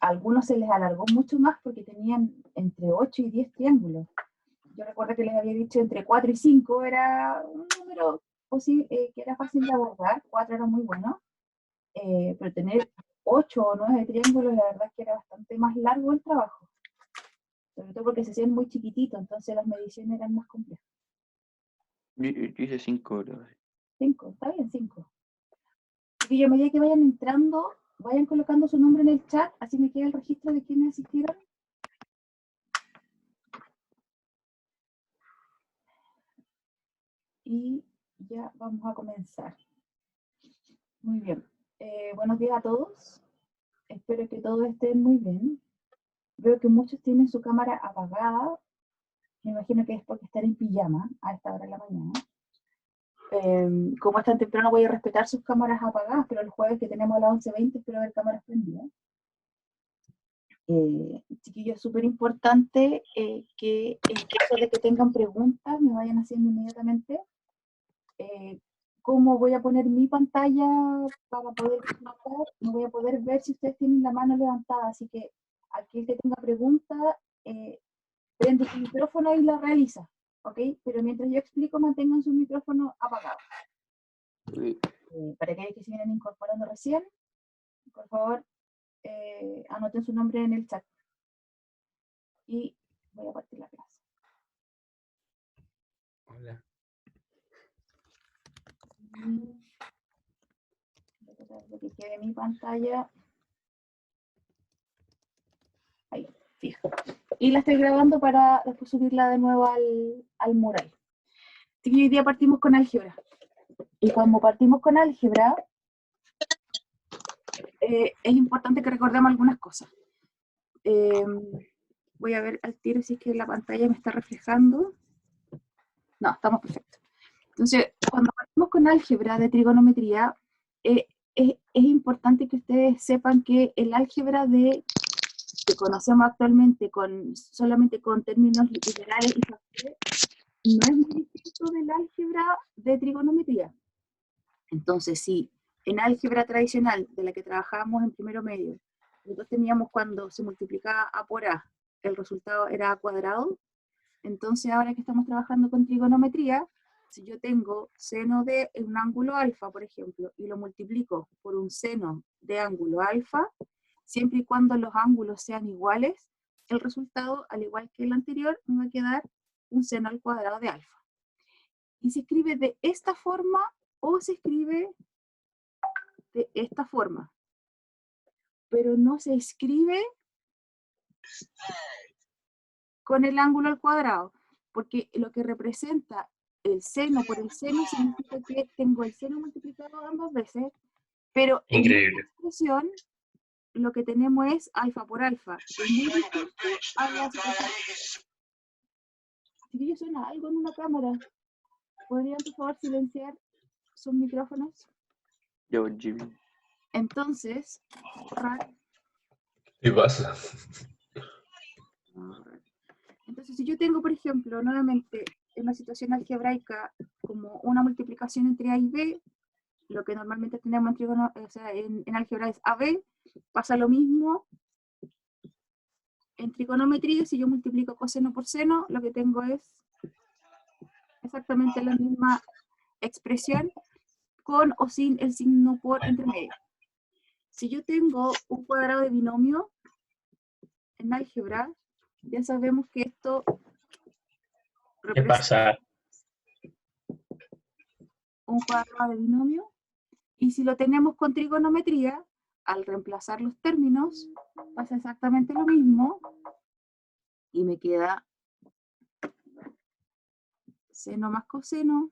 algunos se les alargó mucho más porque tenían entre 8 y 10 triángulos. Yo recuerdo que les había dicho entre 4 y 5 era un número que era fácil de abordar, 4 era muy bueno, pero tener 8 o 9 triángulos, la verdad es que era bastante más largo el trabajo. Sobre todo porque se hacían muy chiquititos, entonces las mediciones eran más complejas. Yo hice 5 horas. 5, está bien, 5. Y yo, a medida que vayan entrando, vayan colocando su nombre en el chat, así me queda el registro de quienes asistieron. Y ya vamos a comenzar. Muy bien. Buenos días a todos. Espero que todos estén muy bien. Veo que muchos tienen su cámara apagada. Me imagino que es porque están en pijama a esta hora de la mañana. Como es tan temprano, voy a respetar sus cámaras apagadas, pero el jueves que tenemos a las 11:20 espero ver cámaras prendidas. Chiquillos, es súper importante que en caso de que tengan preguntas me vayan haciendo inmediatamente. ¿Cómo voy a poner mi pantalla para poder explicar? No voy a poder ver si ustedes tienen la mano levantada, así que aquel que tenga pregunta, prende su micrófono y la realiza, ¿ok? Pero mientras yo explico, mantengan su micrófono apagado. Para aquellos que se vienen incorporando recién, por favor, anoten su nombre en el chat. Y voy a partir la clase. Hola. Voy a tratar de que quede mi pantalla. Ahí, fijo. Y la estoy grabando para después subirla de nuevo al mural. Así que hoy día partimos con álgebra. Y cuando partimos con álgebra, es importante que recordemos algunas cosas. Voy a ver al tiro si es que la pantalla me está reflejando. No, estamos perfectos. Entonces, cuando partimos con álgebra de trigonometría, es importante que ustedes sepan que el álgebra que conocemos actualmente solamente con términos literales y factores, no es muy distinto del álgebra de trigonometría. Entonces, si en álgebra tradicional, de la que trabajábamos en primero medio, nosotros teníamos cuando se multiplicaba A por A, el resultado era A cuadrado, entonces ahora que estamos trabajando con trigonometría, si yo tengo seno de un ángulo alfa, por ejemplo, y lo multiplico por un seno de ángulo alfa, siempre y cuando los ángulos sean iguales, el resultado, al igual que el anterior, me va a quedar un seno al cuadrado de alfa. Y se escribe de esta forma o se escribe de esta forma. Pero no se escribe con el ángulo al cuadrado, porque lo que representa el seno por el seno significa que tengo el seno multiplicado ambas veces, pero en esta expresión lo que tenemos es alfa por alfa, que es muy distinto a la situación. Si que suena algo en una cámara, ¿podrían por favor silenciar sus micrófonos? Yo, Jimmy. Entonces, ¿Qué pasa? entonces si yo tengo, por ejemplo, nuevamente en una situación algebraica como una multiplicación entre A y B, lo que normalmente tenemos en álgebra es AB, pasa lo mismo en trigonometría. Si yo multiplico coseno por seno, lo que tengo es exactamente la misma expresión con o sin el signo por entre medio. Si yo tengo un cuadrado de binomio en álgebra, ya sabemos que esto representa un cuadrado de binomio, y si lo tenemos con trigonometría, al reemplazar los términos, pasa exactamente lo mismo, y me queda seno más coseno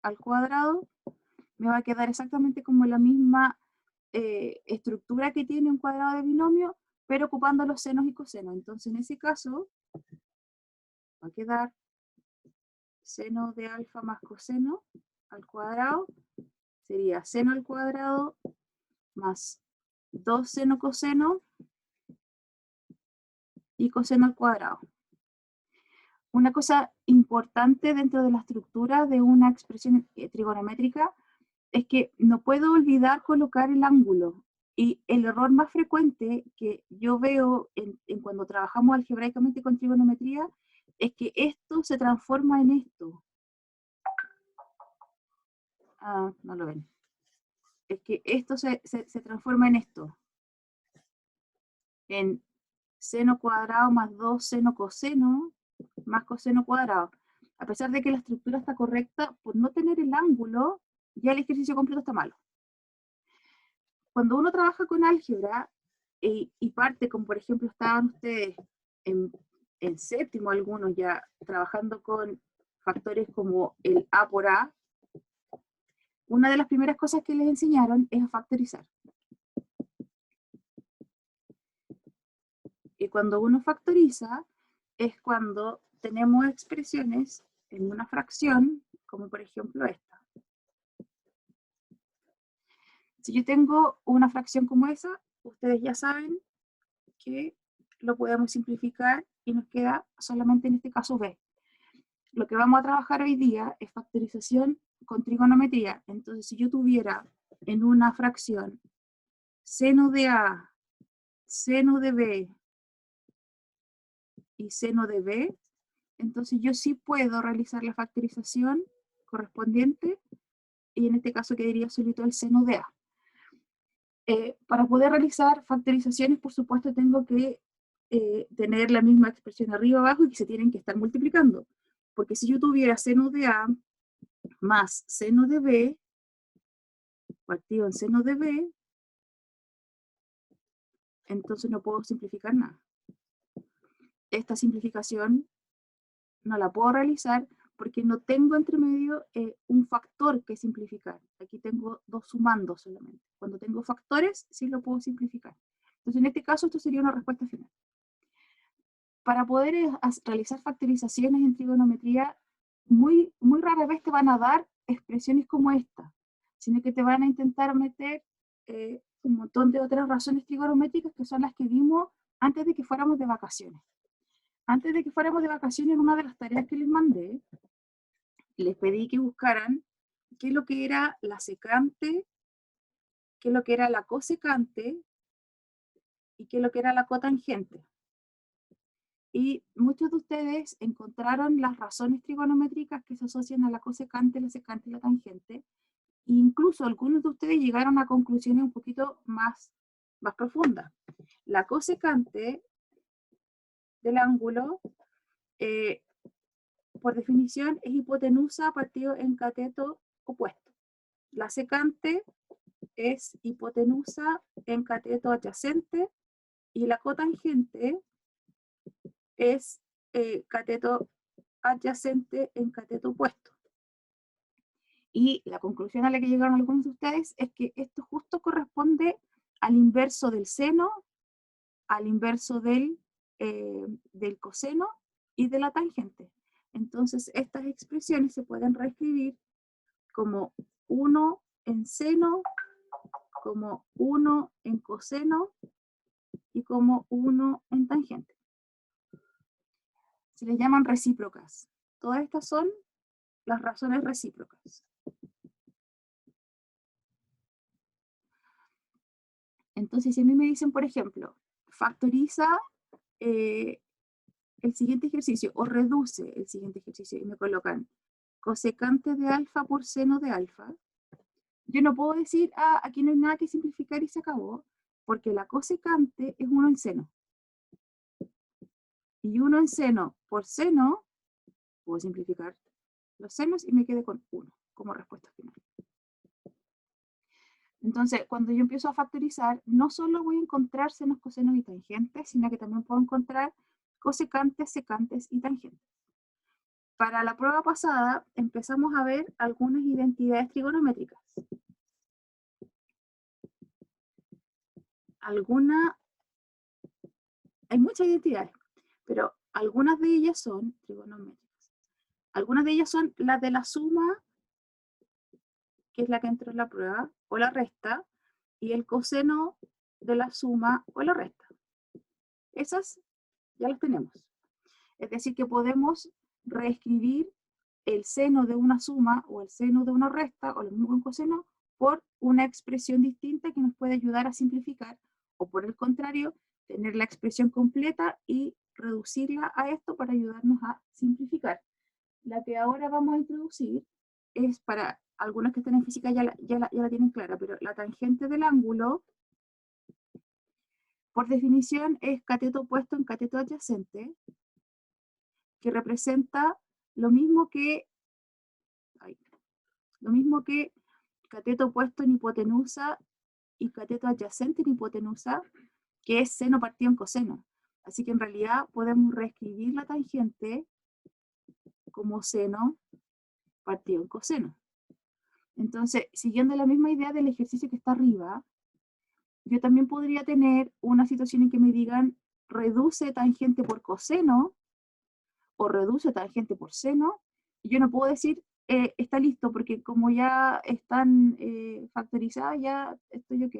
al cuadrado, me va a quedar exactamente como la misma estructura que tiene un cuadrado de binomio, pero ocupando los senos y cosenos. Entonces, en ese caso, va a quedar seno de alfa más coseno al cuadrado, sería seno al cuadrado más 2 seno coseno y coseno al cuadrado. Una cosa importante dentro de la estructura de una expresión trigonométrica es que no puedo olvidar colocar el ángulo. Y el error más frecuente que yo veo en cuando trabajamos algebraicamente con trigonometría es que esto se transforma en esto. Ah, no lo ven. Es que esto se transforma en esto. En seno cuadrado más 2 seno coseno más coseno cuadrado. A pesar de que la estructura está correcta, por no tener el ángulo, ya el ejercicio completo está malo. Cuando uno trabaja con álgebra y parte, como por ejemplo estaban ustedes en séptimo, algunos ya trabajando con factores como el A por A, una de las primeras cosas que les enseñaron es a factorizar. Y cuando uno factoriza es cuando tenemos expresiones en una fracción, como por ejemplo esta. Si yo tengo una fracción como esa, ustedes ya saben que lo podemos simplificar y nos queda solamente en este caso b. Lo que vamos a trabajar hoy día es factorización con trigonometría. Entonces, si yo tuviera en una fracción seno de a, seno de b y seno de b, entonces yo sí puedo realizar la factorización correspondiente y en este caso quedaría solito el seno de a. Para poder realizar factorizaciones, por supuesto, tengo que tener la misma expresión arriba abajo y que se tienen que estar multiplicando. Porque si yo tuviera seno de a más seno de b, partido en seno de b, entonces no puedo simplificar nada. Esta simplificación no la puedo realizar porque no tengo entre medio un factor que simplificar. Aquí tengo dos sumandos solamente. Cuando tengo factores, sí lo puedo simplificar. Entonces, en este caso, esto sería una respuesta final. Para poder realizar factorizaciones en trigonometría, muy rara vez te van a dar expresiones como esta, sino que te van a intentar meter un montón de otras razones trigonométricas que son las que vimos antes de que fuéramos de vacaciones. Antes de que fuéramos de vacaciones, en una de las tareas que les mandé, les pedí que buscaran qué es lo que era la secante, qué es lo que era la cosecante y qué es lo que era la cotangente. Y muchos de ustedes encontraron las razones trigonométricas que se asocian a la cosecante, la secante y la tangente. E incluso algunos de ustedes llegaron a conclusiones un poquito más profundas. La cosecante del ángulo, por definición, es hipotenusa partido en cateto opuesto. La secante es hipotenusa en cateto adyacente y la cotangente es cateto adyacente en cateto opuesto. Y la conclusión a la que llegaron algunos de ustedes es que esto justo corresponde al inverso del seno, al inverso del coseno y de la tangente. Entonces, estas expresiones se pueden reescribir como 1 en seno, como 1 en coseno y como 1 en tangente. Se les llaman recíprocas. Todas estas son las razones recíprocas. Entonces, si a mí me dicen, por ejemplo, factoriza el siguiente ejercicio o reduce el siguiente ejercicio y me colocan cosecante de alfa por seno de alfa, yo no puedo decir, aquí no hay nada que simplificar y se acabó, porque la cosecante es 1 en seno. Y 1 en seno por seno, puedo simplificar los senos y me quedé con 1 como respuesta final. Entonces, cuando yo empiezo a factorizar, no solo voy a encontrar senos, cosenos y tangentes, sino que también puedo encontrar cosecantes, secantes y tangentes. Para la prueba pasada, empezamos a ver algunas identidades trigonométricas. Hay muchas identidades, pero algunas de ellas son trigonométricas. Algunas de ellas son las de la suma, que es la que entró en la prueba, o la resta, y el coseno de la suma o la resta. Esas ya las tenemos. Es decir, que podemos reescribir el seno de una suma o el seno de una resta, o lo mismo con coseno, por una expresión distinta que nos puede ayudar a simplificar, o por el contrario, tener la expresión completa y reducirla a esto para ayudarnos a simplificar. La que ahora vamos a introducir es para algunos que están en física ya la tienen clara, pero la tangente del ángulo, por definición, es cateto opuesto en cateto adyacente, que representa lo mismo que cateto opuesto en hipotenusa y cateto adyacente en hipotenusa, que es seno partido en coseno. Así que en realidad podemos reescribir la tangente como seno partido en coseno. Entonces, siguiendo la misma idea del ejercicio que está arriba, yo también podría tener una situación en que me digan reduce tangente por coseno o reduce tangente por seno, y yo no puedo decir está listo, porque como ya están factorizadas, ya estoy ok,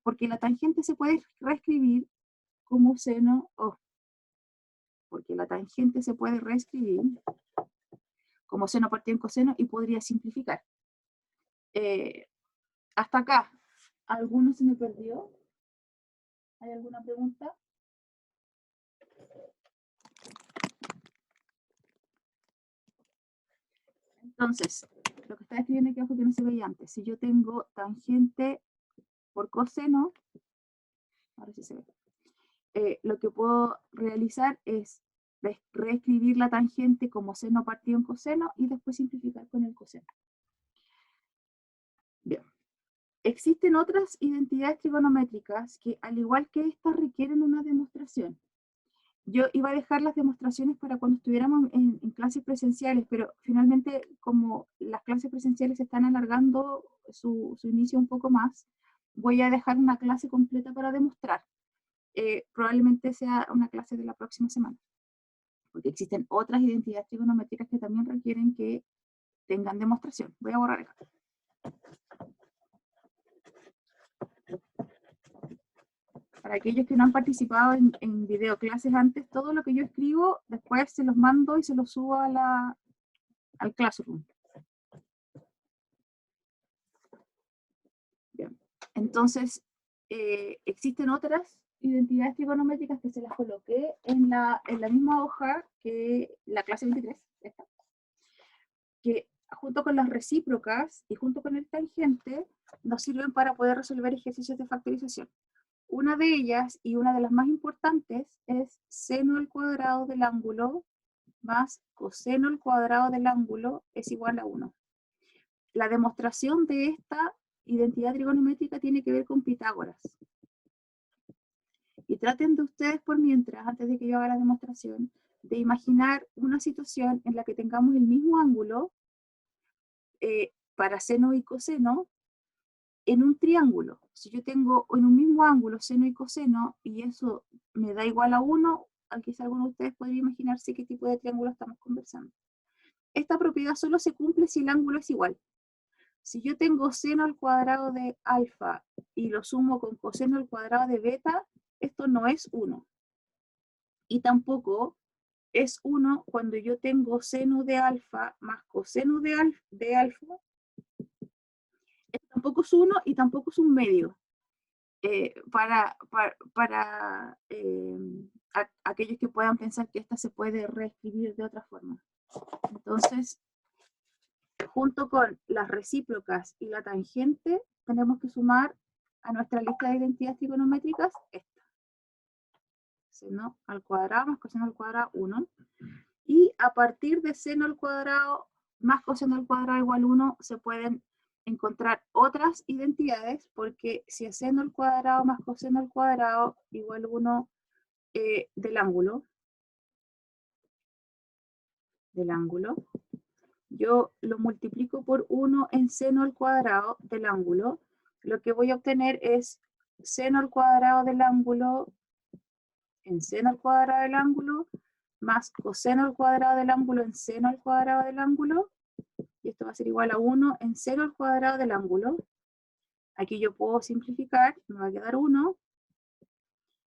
porque la tangente se puede reescribir como seno, porque la tangente se puede reescribir como seno partido en coseno y podría simplificar. Hasta acá, ¿alguno se me perdió? ¿Hay alguna pregunta? Entonces, lo que está escribiendo aquí abajo que no se veía antes, si yo tengo tangente por coseno, ahora sí se ve, lo que puedo realizar es reescribir la tangente como seno partido en coseno y después simplificar con el coseno. Bien. Existen otras identidades trigonométricas que, al igual que estas, requieren una demostración. Yo iba a dejar las demostraciones para cuando estuviéramos en clases presenciales, pero finalmente, como las clases presenciales están alargando su inicio un poco más, voy a dejar una clase completa para demostrar. Probablemente sea una clase de la próxima semana, porque existen otras identidades trigonométricas que también requieren que tengan demostración. Voy a borrar acá. Para aquellos que no han participado en videoclases antes, todo lo que yo escribo, después se los mando y se los subo a al Classroom. Bien. Entonces, existen otras identidades trigonométricas que se las coloqué en la misma hoja que la clase 23, esta, que junto con las recíprocas y junto con el tangente nos sirven para poder resolver ejercicios de factorización. Una de ellas, y una de las más importantes, es seno al cuadrado del ángulo más coseno al cuadrado del ángulo es igual a 1. La demostración de esta identidad trigonométrica tiene que ver con Pitágoras. Y traten de ustedes por mientras, antes de que yo haga la demostración, de imaginar una situación en la que tengamos el mismo ángulo para seno y coseno en un triángulo. Si yo tengo en un mismo ángulo seno y coseno y eso me da igual a 1, quizá alguno de ustedes podría imaginarse qué tipo de triángulo estamos conversando. Esta propiedad solo se cumple si el ángulo es igual. Si yo tengo seno al cuadrado de alfa y lo sumo con coseno al cuadrado de beta, esto no es 1. Y tampoco es 1 cuando yo tengo seno de alfa más coseno de alfa. Esto tampoco es 1 y tampoco es un medio. Para aquellos que puedan pensar que esta se puede reescribir de otra forma. Entonces, junto con las recíprocas y la tangente, tenemos que sumar a nuestra lista de identidades trigonométricas esta. Seno al cuadrado más coseno al cuadrado 1. Y a partir de seno al cuadrado más coseno al cuadrado igual 1, se pueden encontrar otras identidades, porque si es seno al cuadrado más coseno al cuadrado igual 1 del ángulo, yo lo multiplico por 1 en seno al cuadrado del ángulo, lo que voy a obtener es seno al cuadrado del ángulo en seno al cuadrado del ángulo más coseno al cuadrado del ángulo en seno al cuadrado del ángulo, y esto va a ser igual a 1 en seno al cuadrado del ángulo. Aquí yo puedo simplificar, me va a quedar 1.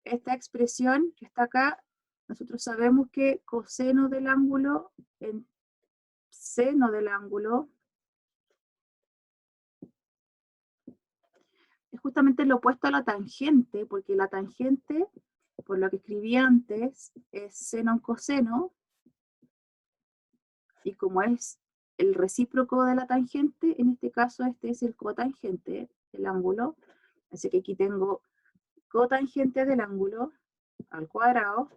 Esta expresión que está acá, nosotros sabemos que coseno del ángulo en seno del ángulo justamente lo opuesto a la tangente, porque la tangente, por lo que escribí antes, es seno en coseno, y como es el recíproco de la tangente, en este caso este es el cotangente del ángulo, así que aquí tengo cotangente del ángulo al cuadrado,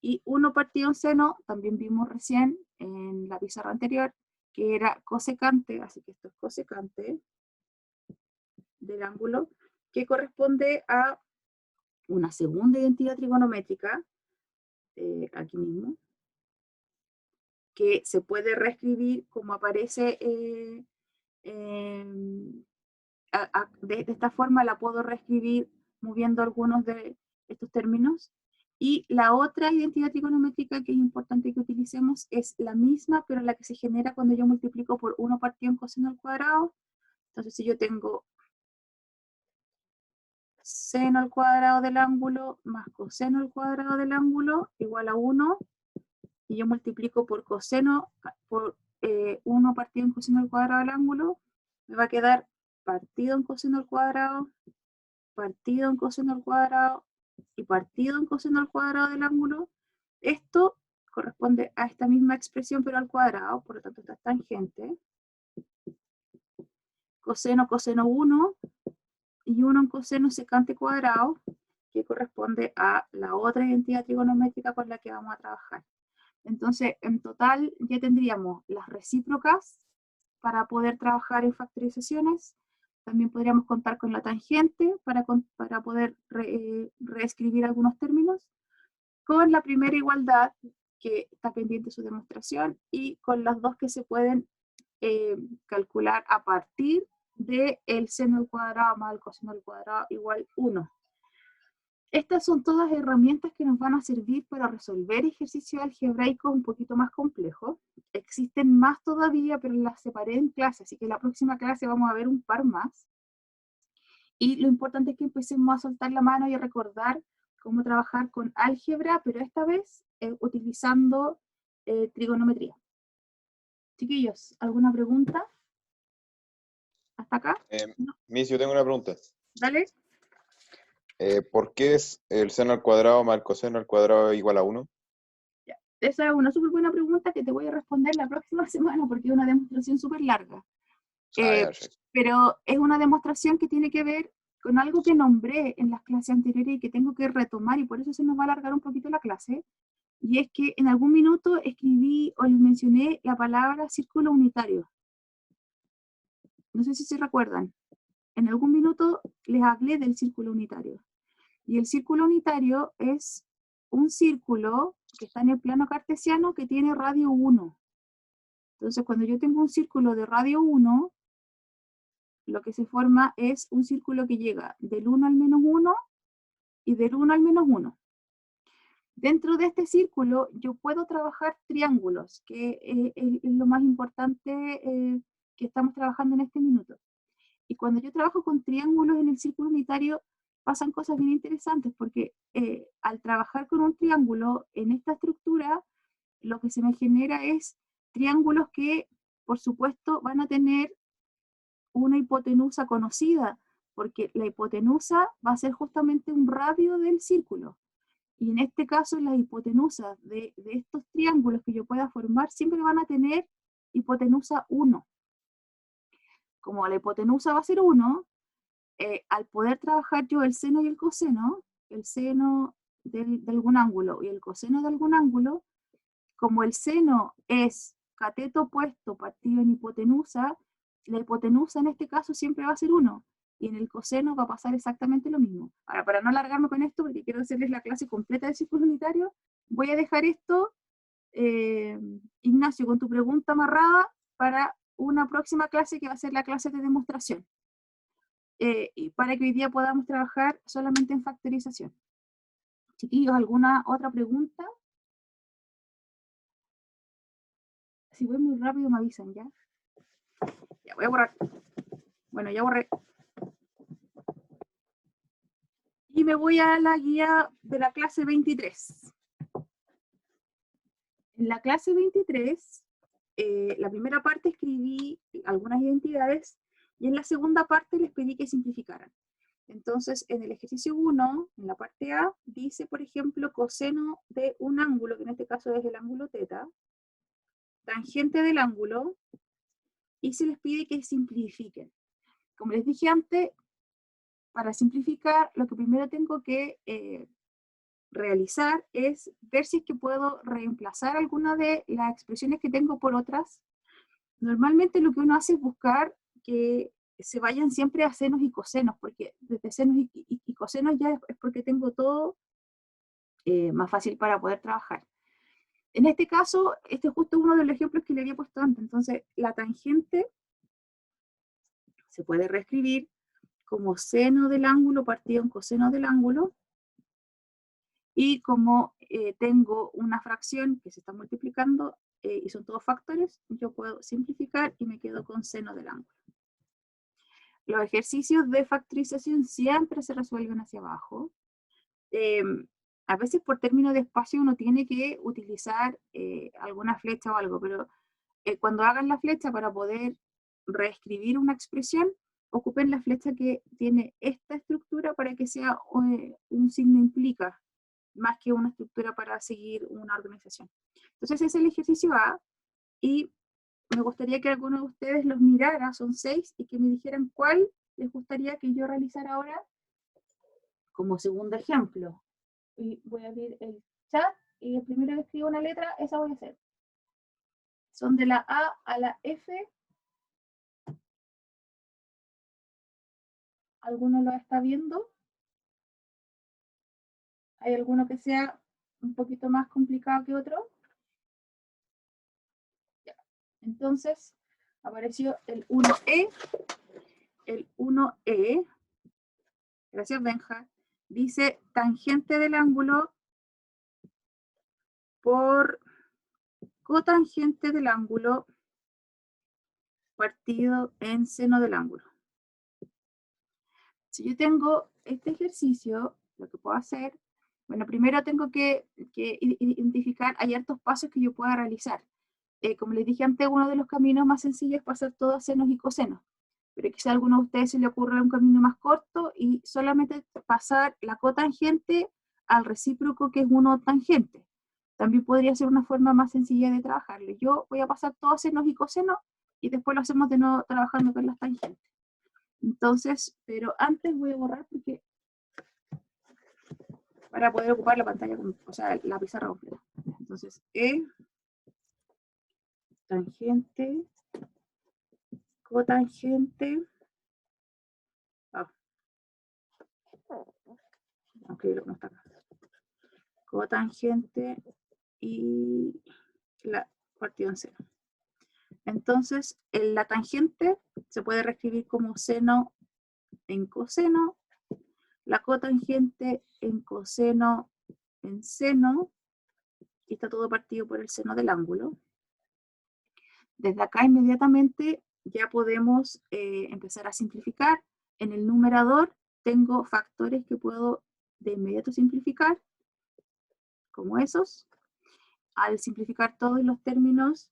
y 1 partido en seno, también vimos recién en la pizarra anterior, que era cosecante, así que esto es cosecante del ángulo, que corresponde a una segunda identidad trigonométrica, aquí mismo, que se puede reescribir como aparece de esta forma. La puedo reescribir moviendo algunos de estos términos. Y la otra identidad trigonométrica que es importante que utilicemos es la misma, pero la que se genera cuando yo multiplico por 1 partido en coseno al cuadrado. Entonces, si yo tengo seno al cuadrado del ángulo más coseno al cuadrado del ángulo igual a 1, y yo multiplico por coseno, por 1 partido en coseno al cuadrado del ángulo, me va a quedar partido en coseno al cuadrado, partido en coseno al cuadrado y partido en coseno al cuadrado del ángulo. Esto corresponde a esta misma expresión pero al cuadrado, por lo tanto esta es tangente. Coseno, coseno 1 y 1 en coseno secante cuadrado, que corresponde a la otra identidad trigonométrica con la que vamos a trabajar. Entonces, en total ya tendríamos las recíprocas para poder trabajar en factorizaciones. También podríamos contar con la tangente para poder reescribir algunos términos, con la primera igualdad, que está pendiente su demostración, y con las dos que se pueden calcular a partir del seno al cuadrado más el coseno al cuadrado igual 1. Estas son todas herramientas que nos van a servir para resolver ejercicios algebraicos un poquito más complejos. Existen más todavía, pero las separé en clases, así que en la próxima clase vamos a ver un par más. Y lo importante es que empecemos a soltar la mano y a recordar cómo trabajar con álgebra, pero esta vez utilizando trigonometría. Chiquillos, ¿alguna pregunta? ¿Hasta acá? No. Miss, yo tengo una pregunta. Dale. ¿Por qué es el seno al cuadrado más el coseno al cuadrado igual a 1? Ya. Esa es una súper buena pregunta que te voy a responder la próxima semana porque es una demostración súper larga. Pero es una demostración que tiene que ver con algo que nombré en las clases anteriores y que tengo que retomar, y por eso se nos va a alargar un poquito la clase. Y es que en algún minuto escribí o les mencioné la palabra círculo unitario. No sé si se recuerdan. En algún minuto les hablé del círculo unitario. Y el círculo unitario es un círculo que está en el plano cartesiano que tiene radio 1. Entonces, cuando yo tengo un círculo de radio 1, lo que se forma es un círculo que llega del 1 al menos 1 y del 1 al menos 1. Dentro de este círculo yo puedo trabajar triángulos, que es lo más importante que estamos trabajando en este minuto. Y cuando yo trabajo con triángulos en el círculo unitario, pasan cosas bien interesantes, porque al trabajar con un triángulo en esta estructura, lo que se me genera es triángulos que, por supuesto, van a tener una hipotenusa conocida, porque la hipotenusa va a ser justamente un radio del círculo. Y en este caso, las hipotenusas de estos triángulos que yo pueda formar siempre van a tener hipotenusa 1. Como la hipotenusa va a ser 1, al poder trabajar yo el seno y el seno de algún ángulo y el coseno de algún ángulo, como el seno es cateto opuesto partido en hipotenusa, la hipotenusa en este caso siempre va a ser 1, y en el coseno va a pasar exactamente lo mismo. Ahora, para no alargarme con esto, porque quiero hacerles la clase completa del círculo unitario, voy a dejar esto, Ignacio, con tu pregunta amarrada para una próxima clase que va a ser la clase de demostración. Y para que hoy día podamos trabajar solamente en factorización. Chiquillos, ¿alguna otra pregunta? Si voy muy rápido me avisan, ¿ya? Ya voy a borrar. Bueno, ya borré. Y me voy a la guía de la clase 23. En la clase 23, la primera parte escribí algunas identidades, y en la segunda parte les pedí que simplificaran. Entonces, en el ejercicio 1, en la parte A, dice, por ejemplo, coseno de un ángulo, que en este caso es el ángulo teta, tangente del ángulo, y se les pide que simplifiquen. Como les dije antes, para simplificar, lo que primero tengo que realizar es ver si es que puedo reemplazar alguna de las expresiones que tengo por otras. Normalmente lo que uno hace es buscar que se vayan siempre a senos y cosenos, porque desde senos y cosenos ya es porque tengo todo más fácil para poder trabajar. En este caso, este es justo uno de los ejemplos que le había puesto antes. Entonces, la tangente se puede reescribir como seno del ángulo partido en coseno del ángulo, y como tengo una fracción que se está multiplicando y son todos factores, yo puedo simplificar y me quedo con seno del ángulo. Los ejercicios de factorización siempre se resuelven hacia abajo. A veces por término de espacio uno tiene que utilizar alguna flecha o algo, pero cuando hagan la flecha para poder reescribir una expresión, ocupen la flecha que tiene esta estructura para que sea un signo implica, más que una estructura para seguir una organización. Entonces ese es el ejercicio A, y me gustaría que alguno de ustedes los mirara, son 6, y que me dijeran cuál les gustaría que yo realizara ahora como segundo ejemplo. Y voy a abrir el chat, y el primero que escriba una letra, esa voy a hacer. Son de la A a la F. ¿Alguno lo está viendo? ¿Hay alguno que sea un poquito más complicado que otro? Ya. Entonces, apareció el 1E. El 1E, gracias Benja, dice tangente del ángulo por cotangente del ángulo partido en seno del ángulo. Si yo tengo este ejercicio, lo que puedo hacer, bueno, primero tengo que identificar, hay hartos pasos que yo pueda realizar. Como les dije antes, uno de los caminos más sencillos es pasar todo a senos y cosenos, pero quizá a alguno de ustedes se le ocurra un camino más corto y solamente pasar la cotangente al recíproco, que es 1 tangente. También podría ser una forma más sencilla de trabajarlo. Yo voy a pasar todo a senos y cosenos y después lo hacemos de nuevo trabajando con las tangentes. Entonces, pero antes voy a borrar porque para poder ocupar la pantalla, o sea, la pizarra completa. Entonces, tangente, cotangente, aunque no está acá, cotangente y la partido en seno. Entonces, la tangente se puede reescribir como seno en coseno, la cotangente en coseno en seno, y está todo partido por el seno del ángulo. Desde acá inmediatamente ya podemos empezar a simplificar. En el numerador tengo factores que puedo de inmediato simplificar, como esos. Al simplificar todos los términos,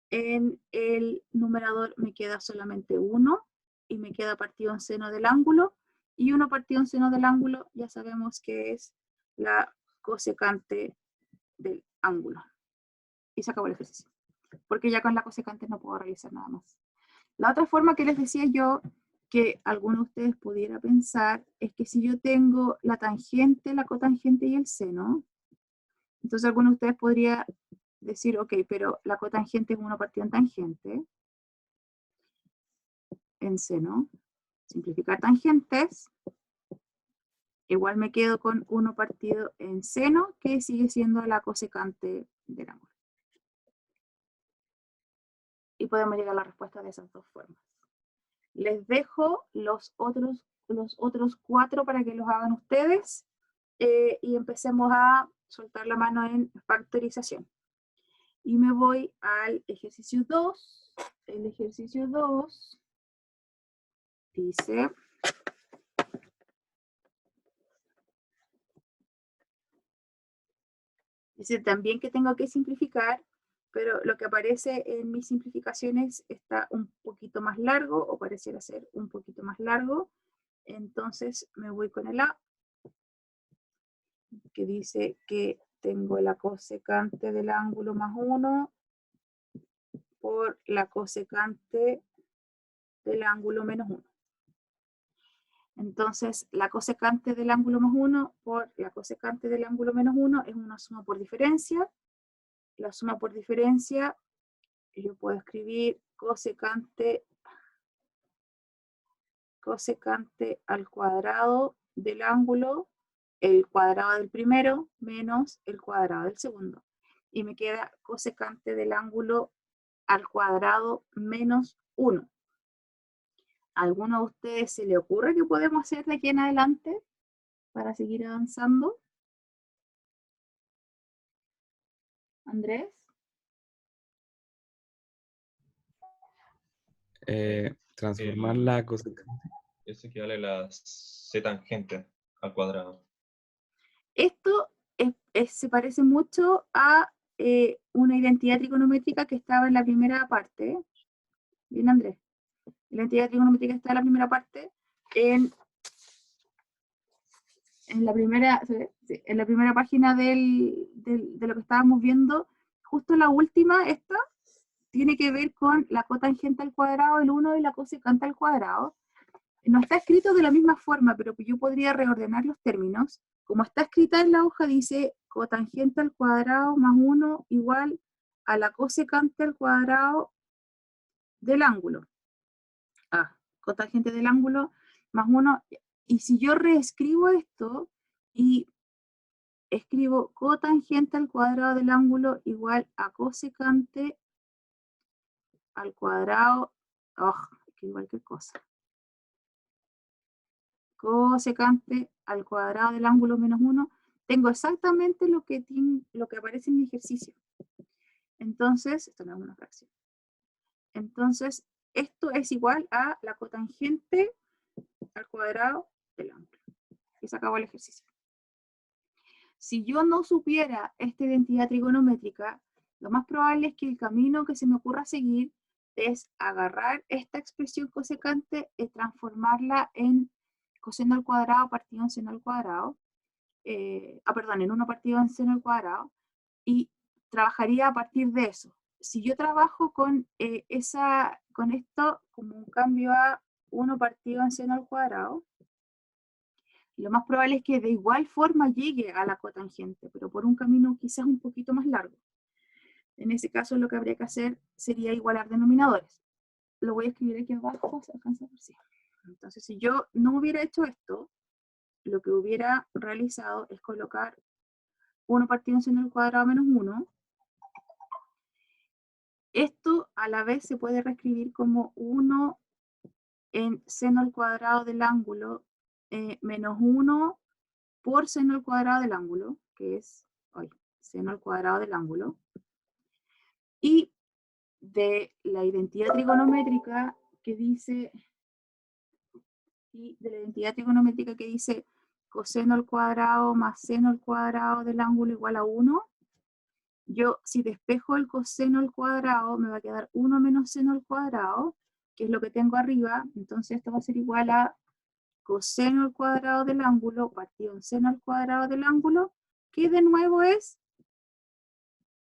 en el numerador me queda solamente 1 y me queda partido en seno del ángulo, y 1 partido en seno del ángulo ya sabemos que es la cosecante del ángulo. Y se acabó el ejercicio, porque ya con la cosecante no puedo realizar nada más. La otra forma que les decía yo, que alguno de ustedes pudiera pensar, es que si yo tengo la tangente, la cotangente y el seno, entonces alguno de ustedes podría decir, ok, pero la cotangente es 1 partido en tangente, en seno, simplificar tangentes, igual me quedo con 1 partido en seno, que sigue siendo la cosecante del ángulo. Y podemos llegar a la respuesta de esas dos formas. Les dejo los otros 4 para que los hagan ustedes, y empecemos a soltar la mano en factorización. Y me voy al ejercicio 2. El ejercicio 2 dice, también que tengo que simplificar, pero lo que aparece en mis simplificaciones está un poquito más largo, o pareciera ser un poquito más largo. Entonces me voy con el A, que dice que tengo la cosecante del ángulo más 1 por la cosecante del ángulo menos 1. Entonces, la cosecante del ángulo más 1 por la cosecante del ángulo menos 1 es una suma por diferencia. La suma por diferencia, yo puedo escribir cosecante al cuadrado del ángulo, el cuadrado del primero, menos el cuadrado del segundo. Y me queda cosecante del ángulo al cuadrado menos 1. ¿A alguno de ustedes se le ocurre que podemos hacer de aquí en adelante para seguir avanzando? ¿Andrés? Transformar la cosecante. Eso equivale a la setangente al cuadrado. Esto se parece mucho a una identidad trigonométrica que estaba en la primera parte. Bien, Andrés. La identidad trigonométrica está en la primera parte. En la primera página de lo que estábamos viendo, justo la última, esta, tiene que ver con la cotangente al cuadrado del 1 y la cosecante al cuadrado. No está escrito de la misma forma, pero yo podría reordenar los términos. Como está escrita en la hoja, dice cotangente al cuadrado más 1 igual a la cosecante al cuadrado del ángulo. Cotangente del ángulo más 1. Y si yo reescribo esto y escribo cotangente al cuadrado del ángulo igual a cosecante al cuadrado, que igual que cosa. Cosecante al cuadrado del ángulo menos 1, tengo exactamente lo que aparece en mi ejercicio. Entonces, esto no es una fracción. Entonces, esto es igual a la cotangente al cuadrado del ángulo. Y se acabó el ejercicio. Si yo no supiera esta identidad trigonométrica, lo más probable es que el camino que se me ocurra seguir es agarrar esta expresión cosecante y transformarla en coseno al cuadrado partido en seno al cuadrado, en 1 partido en seno al cuadrado, y trabajaría a partir de eso. Si yo trabajo con esto como un cambio a 1 partido en seno al cuadrado, lo más probable es que de igual forma llegue a la cotangente, pero por un camino quizás un poquito más largo. En ese caso lo que habría que hacer sería igualar denominadores. Lo voy a escribir aquí abajo, se alcanza a ver si. Entonces, si yo no hubiera hecho esto, lo que hubiera realizado es colocar 1 partido en seno al cuadrado menos 1. Esto a la vez se puede reescribir como 1 en seno al cuadrado del ángulo menos 1 por seno al cuadrado del ángulo, que es seno al cuadrado del ángulo. Y de la identidad trigonométrica que dice coseno al cuadrado más seno al cuadrado del ángulo igual a 1, yo si despejo el coseno al cuadrado me va a quedar 1 menos seno al cuadrado, que es lo que tengo arriba. Entonces esto va a ser igual a coseno al cuadrado del ángulo partido en seno al cuadrado del ángulo, que de nuevo es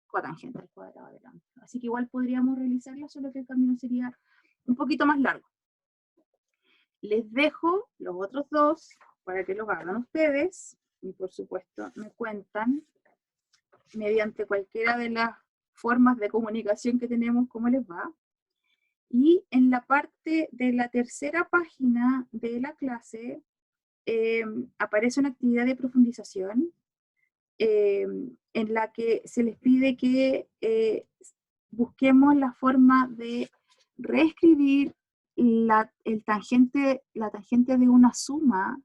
cotangente al cuadrado del ángulo. Así que igual podríamos realizarlo, solo que el camino sería un poquito más largo. Les dejo los otros dos para que los hagan ustedes, y por supuesto me cuentan mediante cualquiera de las formas de comunicación que tenemos cómo les va. Y en la parte de la tercera página de la clase aparece una actividad de profundización en la que se les pide que busquemos la forma de reescribir la tangente de una suma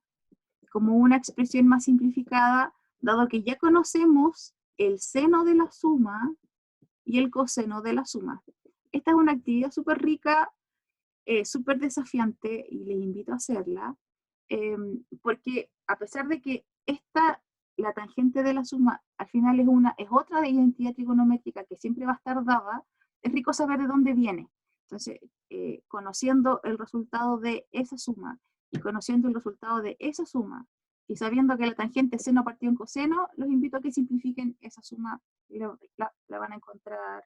como una expresión más simplificada, dado que ya conocemos el seno de la suma y el coseno de la suma. Esta es una actividad súper rica, súper desafiante, y les invito a hacerla, porque a pesar de que la tangente de la suma al final es otra identidad trigonométrica que siempre va a estar dada, es rico saber de dónde viene. Entonces, conociendo el resultado de esa suma Y conociendo el resultado de esa suma, y sabiendo que la tangente seno partido en coseno, los invito a que simplifiquen esa suma y la van a encontrar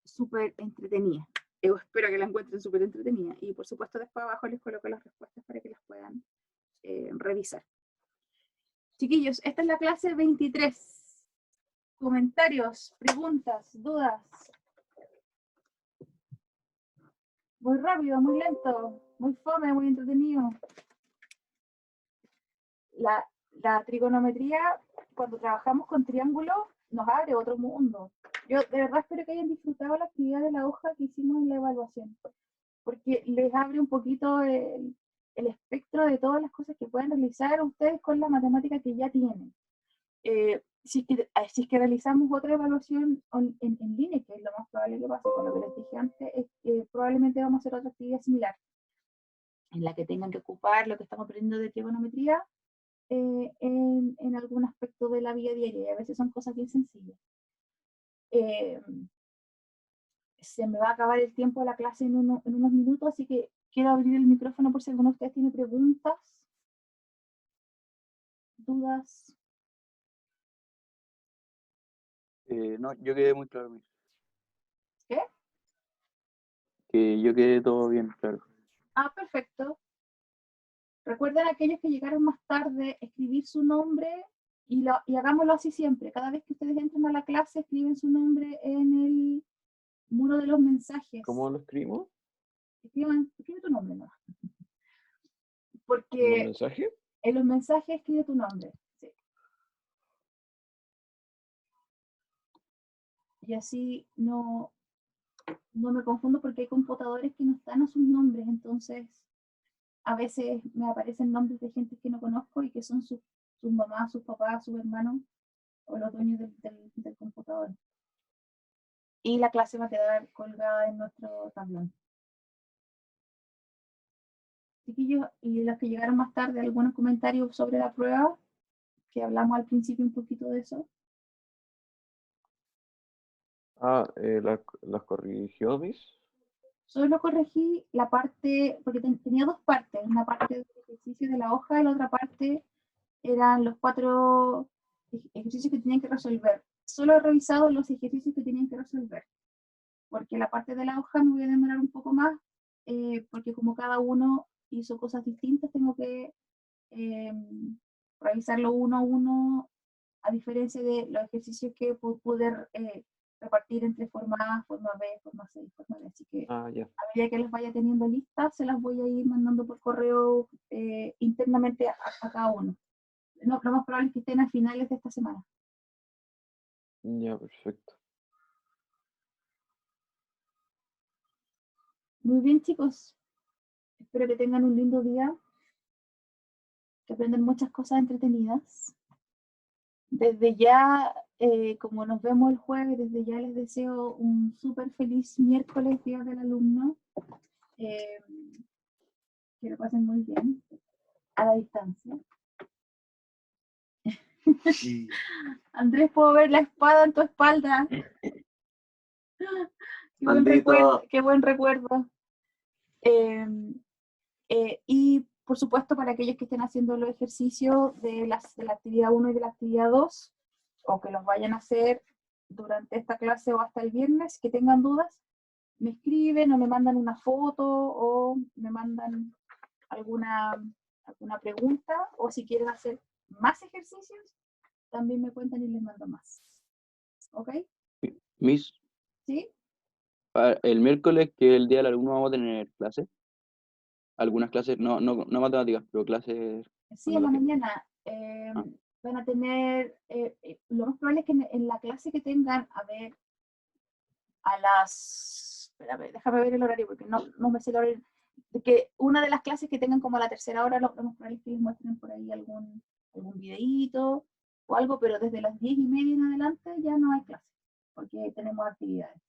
súper entretenida. Yo espero que la encuentren súper entretenida. Y por supuesto después abajo les coloco las respuestas para que las puedan revisar. Chiquillos, esta es la clase 23. Comentarios, preguntas, dudas. Muy rápido, muy lento, muy fome, muy entretenido. La trigonometría, cuando trabajamos con triángulos, nos abre otro mundo. Yo de verdad espero que hayan disfrutado la actividad de la hoja que hicimos en la evaluación, porque les abre un poquito el espectro de todas las cosas que pueden realizar ustedes con la matemática que ya tienen. Si es que realizamos otra evaluación en línea, que es lo más probable que pase con lo que les dije antes, es que probablemente vamos a hacer otra actividad similar, en la que tengan que ocupar lo que estamos aprendiendo de trigonometría en algún aspecto de la vida diaria, y a veces son cosas bien sencillas. Se me va a acabar el tiempo de la clase en unos minutos, así que quiero abrir el micrófono por si alguno de ustedes tiene preguntas, dudas. No, yo quedé muy claro, Miss. ¿Qué? Que yo quedé todo bien, claro. Ah, perfecto. Recuerden aquellos que llegaron más tarde, escribir su nombre y hagámoslo así siempre. Cada vez que ustedes entran a la clase, escriben su nombre en el muro de los mensajes. ¿Cómo lo escribimos? Escribe tu nombre, ¿no? ¿En un Porque mensaje? en los mensajes escribe tu nombre. Sí. Y así no me confundo, porque hay computadores que no están a sus nombres, entonces a veces me aparecen nombres de gente que no conozco y que son sus mamás, sus papás, sus hermanos o los dueños del computador. Y la clase va a quedar colgada en nuestro tablón. Chiquillos, y los que llegaron más tarde, ¿algunos comentarios sobre la prueba? Que hablamos al principio un poquito de eso. ¿Las corrigió, Miss? Solo corregí la parte, porque tenía dos partes, una parte del ejercicio de la hoja y la otra parte eran los 4 ejercicios que tenían que resolver. Solo he revisado los ejercicios que tenían que resolver, porque la parte de la hoja me voy a demorar un poco más, porque como cada uno hizo cosas distintas, tengo que revisarlo uno a uno, a diferencia de los ejercicios que pude repartir entre forma A, forma B, forma C y forma D. Así que Ya. a medida que las vaya teniendo listas, se las voy a ir mandando por correo internamente a cada uno. No, lo más probable es que estén a finales de esta semana. Ya, perfecto. Muy bien, chicos. Espero que tengan un lindo día, que aprendan muchas cosas entretenidas. Desde ya, como nos vemos el jueves, desde ya les deseo un súper feliz miércoles, Día del Alumno. Que lo pasen muy bien, a la distancia. Sí. Andrés, puedo ver la espada en tu espalda. Qué buen recuerdo. Qué buen recuerdo. Y por supuesto, para aquellos que estén haciendo los ejercicios de la actividad 1 y de la actividad 2, o que los vayan a hacer durante esta clase o hasta el viernes, que tengan dudas, me escriben o me mandan una foto o me mandan alguna pregunta, o si quieren hacer más ejercicios, también me cuentan y les mando más. ¿Ok? Miss, ¿Sí? el miércoles, que es el día del alumno, vamos a tener clases. Algunas clases, no matemáticas, pero clases. Sí, en la biológicas. mañana. Van a tener, lo más probable es que en la clase que tengan, a ver, a las, espérame, déjame ver el horario porque no me sé el horario, de que una de las clases que tengan como a la tercera hora, lo más probable es que les muestren por ahí algún videíto o algo, pero desde las 10:30 en adelante ya no hay clase, porque tenemos actividades.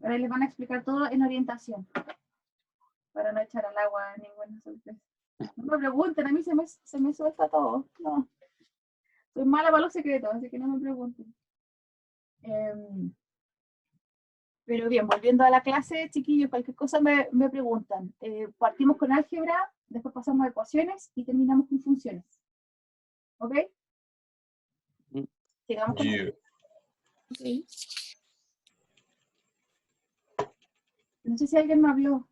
Pero ahí les van a explicar todo en orientación, para no echar al agua ninguna sorpresa. No me pregunten, a mí se me suelta todo. No. Soy mala para los secretos, así que no me pregunten. Pero bien, volviendo a la clase, chiquillos, cualquier cosa me preguntan. Partimos con álgebra, después pasamos a ecuaciones y terminamos con funciones. ¿Ok? Mm. Sigamos con Yeah. Ok. No sé si alguien me habló.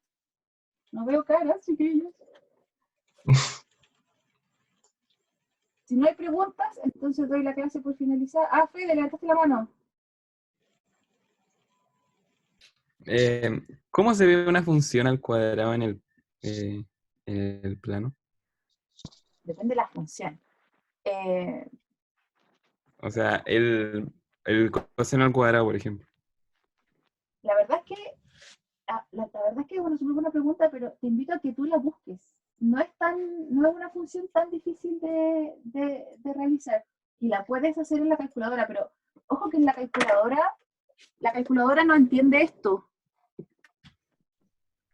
No veo caras, chiquillos. Si no hay preguntas, entonces doy la clase por finalizada. Ah, Fede, levantaste la mano. ¿Cómo se ve una función al cuadrado en el plano? Depende de la función. O sea, el coseno al cuadrado, por ejemplo. La verdad es que la verdad es que es una súper buena pregunta, pero te invito a que tú la busques. No es una función tan difícil de realizar. Y la puedes hacer en la calculadora, pero ojo que en la calculadora no entiende esto.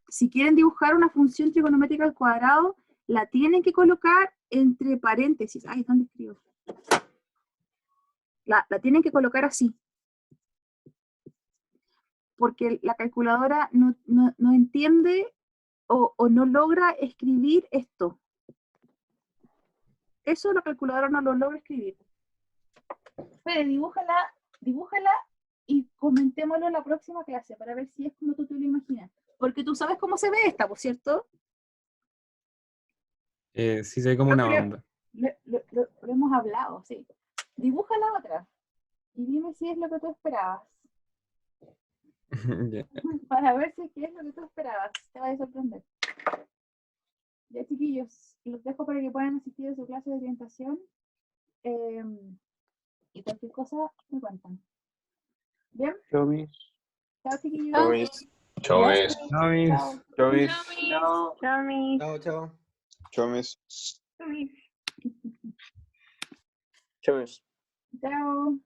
Si quieren dibujar una función trigonométrica al cuadrado, la tienen que colocar entre paréntesis. Ay, ¿dónde escribo? La tienen que colocar así. Porque la calculadora no entiende o no logra escribir esto. Eso la calculadora no lo logra escribir. Pero dibújala y comentémoslo en la próxima clase para ver si es como tú te lo imaginas. Porque tú sabes cómo se ve esta, ¿por cierto? Sí se ve como una onda. Lo hemos hablado, sí. Dibuja la otra y dime si es lo que tú esperabas. Ya. Para ver si es lo que tú esperabas. Te va a sorprender. Ya, chiquillos, los dejo para que puedan asistir a su clase de orientación. Y cualquier cosa me cuentan. ¿Bien? Chao, mis. Chao, chiquillos. Chao, mis. Chao, Gracias. mis. No, mis- Chao. Chao, mis. Chao. Chao, mis. Chao, chao. Chao, mis. Chao, mis. Chao.